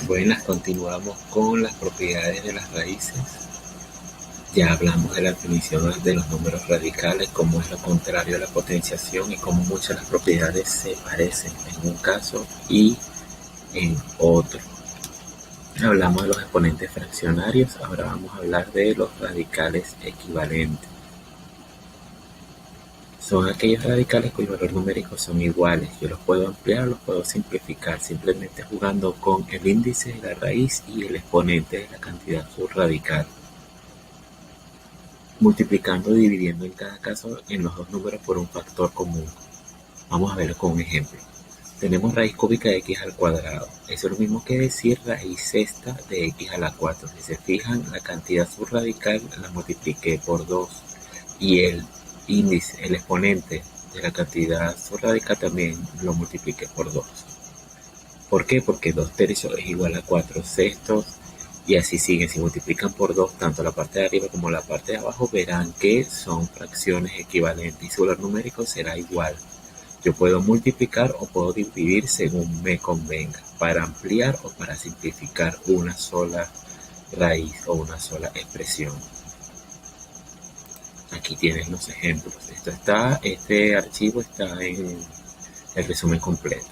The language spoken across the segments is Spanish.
Buenas, continuamos con las propiedades de las raíces. Ya hablamos de la definición de los números radicales, cómo es lo contrario a la potenciación y cómo muchas de las propiedades se parecen en un caso y en otro. Hablamos de los exponentes fraccionarios, ahora vamos a hablar de los radicales equivalentes. Son aquellos radicales cuyos valores numéricos son iguales. Yo los puedo ampliar o los puedo simplificar simplemente jugando con el índice de la raíz y el exponente de la cantidad subradical, multiplicando y dividiendo en cada caso en los dos números por un factor común. Vamos a verlo con un ejemplo. Tenemos raíz cúbica de x al cuadrado. Eso es lo mismo que decir raíz sexta de x a la 4. Si se fijan, la cantidad subradical la multipliqué por 2 y el índice, el exponente de la cantidad subradical también lo multipliqué por 2. ¿Por qué? Porque 2 tercios es igual a 4 sextos y así siguen. Si multiplican por 2 tanto la parte de arriba como la parte de abajo, verán que son fracciones equivalentes y su valor numérico será igual. Yo puedo multiplicar o puedo dividir según me convenga, para ampliar o para simplificar una sola raíz o una sola expresión. Aquí tienes los ejemplos. Este archivo está en el resumen completo.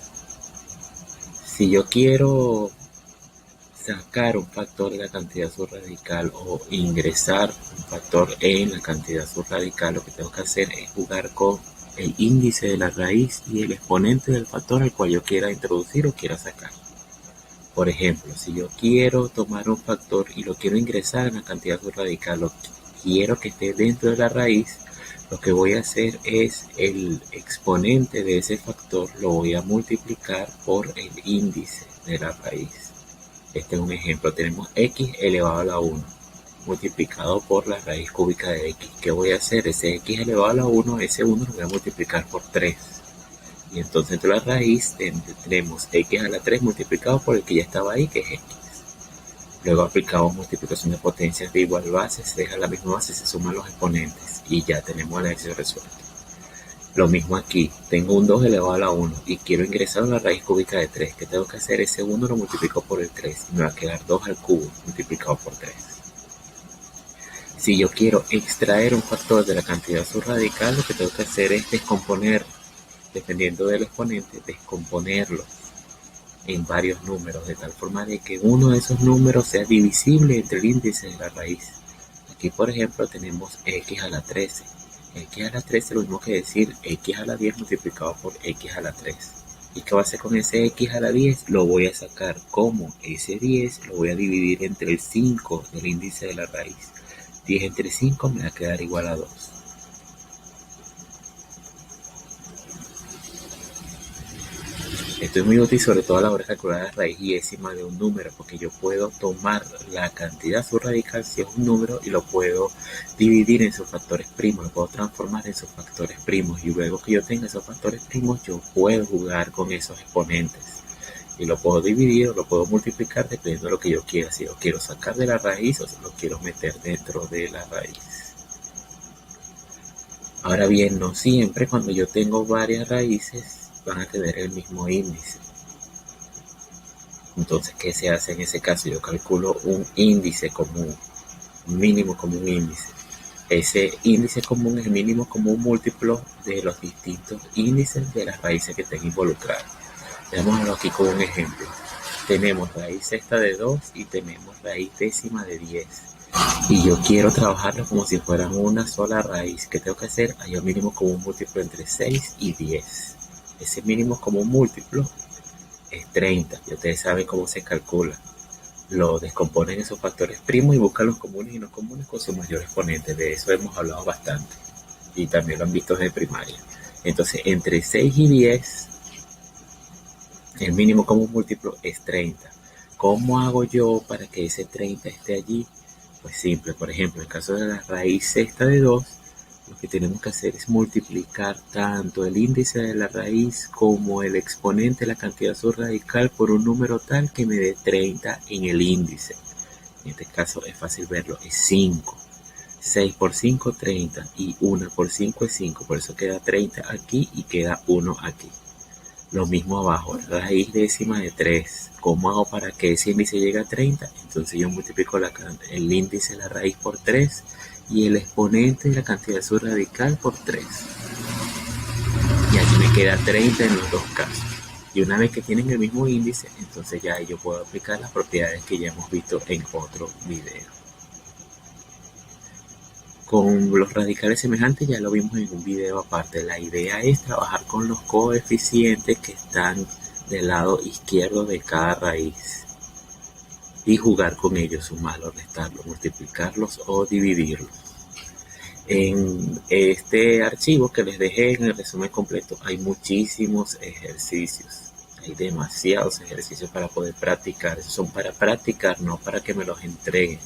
Si yo quiero sacar un factor de la cantidad subradical o ingresar un factor en la cantidad subradical, lo que tengo que hacer es jugar con el índice de la raíz y el exponente del factor al cual yo quiera introducir o quiera sacar. Por ejemplo, si yo quiero tomar un factor y lo quiero ingresar en la cantidad subradical, o quiero que esté dentro de la raíz, lo que voy a hacer es el exponente de ese factor lo voy a multiplicar por el índice de la raíz. Este es un ejemplo. Tenemos x elevado a la 1 multiplicado por la raíz cúbica de x. ¿Qué voy a hacer? Ese x elevado a la 1, ese 1 lo voy a multiplicar por 3. Y entonces entre la raíz tenemos x a la 3 multiplicado por el que ya estaba ahí, que es x. Luego aplicamos multiplicación de potencias de igual base, se deja la misma base, se suman los exponentes y ya tenemos el ejercicio resuelto. Lo mismo aquí, tengo un 2 elevado a la 1 y quiero ingresar a la raíz cúbica de 3. ¿Qué tengo que hacer? Ese 1 lo multiplico por el 3 y me va a quedar 2 al cubo multiplicado por 3. Si yo quiero extraer un factor de la cantidad subradical, lo que tengo que hacer es descomponer, dependiendo del exponente, descomponerlo en varios números, de tal forma de que uno de esos números sea divisible entre el índice de la raíz. Aquí, por ejemplo, tenemos x a la 13. X a la 13 es lo mismo que decir x a la 10 multiplicado por x a la 3. ¿Y qué va a hacer con ese x a la 10? Lo voy a sacar como ese 10 lo voy a dividir entre el 5 del índice de la raíz. 10 entre 5 me va a quedar igual a 2. Esto es muy útil sobre todo a la hora de calcular la raíz y décima de un número, porque yo puedo tomar la cantidad subradical si es un número y lo puedo dividir en sus factores primos, lo puedo transformar en sus factores primos y luego que yo tenga esos factores primos yo puedo jugar con esos exponentes y lo puedo dividir o lo puedo multiplicar dependiendo de lo que yo quiera, si lo quiero sacar de la raíz o si lo quiero meter dentro de la raíz. Ahora bien, no siempre cuando yo tengo varias raíces van a tener el mismo índice. Entonces, ¿qué se hace en ese caso? Yo calculo un índice común, un mínimo común índice. Ese índice común es el mínimo común múltiplo de los distintos índices de las raíces que estén involucradas. Veámoslo aquí con un ejemplo. Tenemos raíz sexta de 2 y tenemos raíz décima de 10. Y yo quiero trabajarlo como si fueran una sola raíz. ¿Qué tengo que hacer? Hay un mínimo común múltiplo entre 6 y 10. Ese mínimo común múltiplo es 30. Y ustedes saben cómo se calcula. Lo descomponen en sus factores primos y buscan los comunes y no comunes con su mayor exponente. De eso hemos hablado bastante. Y también lo han visto desde primaria. Entonces, entre 6 y 10, el mínimo común múltiplo es 30. ¿Cómo hago yo para que ese 30 esté allí? Pues simple. Por ejemplo, en el caso de la raíz sexta de 2, lo que tenemos que hacer es multiplicar tanto el índice de la raíz como el exponente de la cantidad subradical por un número tal que me dé 30 en el índice. En este caso es fácil verlo, es 5. 6 por 5, 30 y 1 por 5 es 5, por eso queda 30 aquí y queda 1 aquí. Lo mismo abajo, raíz décima de 3. ¿Cómo hago para que ese índice llegue a 30? Entonces yo multiplico el índice de la raíz por 3 y el exponente de la cantidad subradical por 3. Y aquí me queda 30 en los dos casos. Y una vez que tienen el mismo índice, entonces ya yo puedo aplicar las propiedades que ya hemos visto en otro video. Con los radicales semejantes ya lo vimos en un video aparte. La idea es trabajar con los coeficientes que están del lado izquierdo de cada raíz y jugar con ellos, sumarlos, restarlos, multiplicarlos o dividirlos. En este archivo que les dejé en el resumen completo hay muchísimos ejercicios. Hay demasiados ejercicios para poder practicar. Esos son para practicar, no para que me los entreguen.